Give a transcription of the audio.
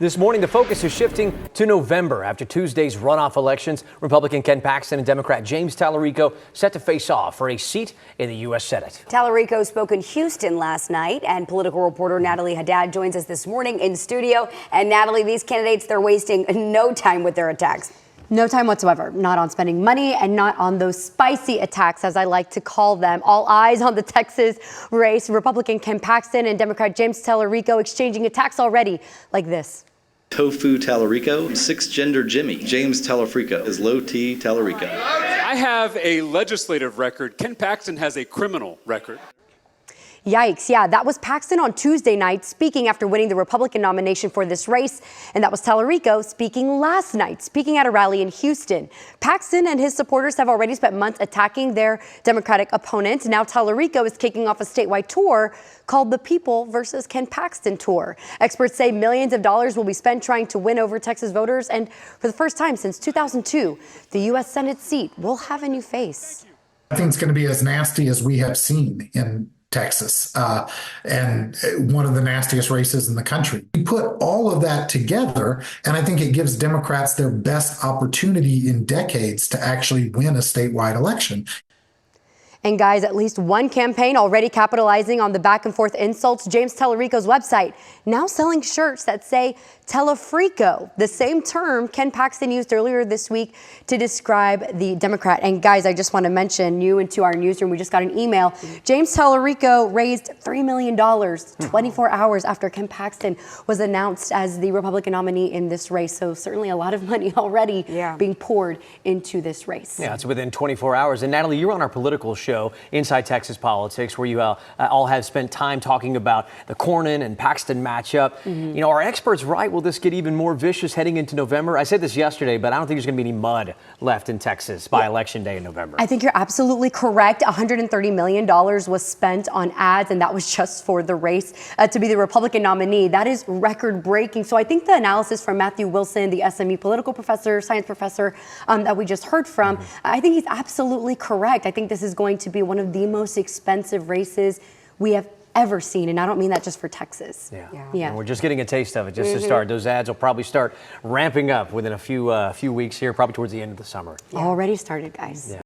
This morning, the focus is shifting to November after Tuesday's runoff elections. Republican Ken Paxton and Democrat James Talarico set to face off for a seat in the U.S. Senate. Talarico spoke in Houston last night, and political reporter Natalie Haddad joins us this morning in studio. And Natalie, these candidates, they're wasting no time with their attacks. No time whatsoever, not on spending money and not on those spicy attacks, as I like to call them. All eyes on the Texas race. Republican Ken Paxton and Democrat James Talarico exchanging attacks already like this. Tofu Talarico, six-gender Jimmy. James Talarico is low T Talarico. I have a legislative record. Ken Paxton has a criminal record. Yikes. Yeah, that was Paxton on Tuesday night speaking after winning the Republican nomination for this race. And that was Talarico speaking last night, speaking at a rally in Houston. Paxton and his supporters have already spent months attacking their Democratic opponent. Now Talarico is kicking off a statewide tour called the People versus Ken Paxton Tour. Experts say millions of dollars will be spent trying to win over Texas voters. And for the first time since 2002, the U.S. Senate seat will have a new face. I think it's going to be as nasty as we have seen in Texas, and one of the nastiest races in the country. We put all of that together, and I think it gives Democrats their best opportunity in decades to actually win a statewide election. And guys, at least one campaign already capitalizing on the back and forth insults. James Talarico's website now selling shirts that say Telefrico, the same term Ken Paxton used earlier this week to describe the Democrat. And guys, I just want to mention you into our newsroom. We just got an email. James Talarico raised $3 million 24 hours after Ken Paxton was announced as the Republican nominee in this race. So certainly a lot of money already being poured into this race. Yeah, it's within 24 hours. And Natalie, you're on our political show, Inside Texas Politics, where you all have spent time talking about the Cornyn and Paxton matchup. You know, are experts right? Will this get even more vicious heading into November? I said this yesterday, but I don't think there's going to be any mud left in Texas by Election Day in November. I think you're absolutely correct. $130 million was spent on ads, and that was just for the race to be the Republican nominee. That is record-breaking. So I think the analysis from Matthew Wilson, the SMU political professor, science professor that we just heard from, I think he's absolutely correct. I think this is going to be one of the most expensive races we have ever seen, and I don't mean that just for Texas. Yeah. And we're just getting a taste of it just to start. Those ads will probably start ramping up within a few weeks here, probably towards the end of the summer. Already started, guys.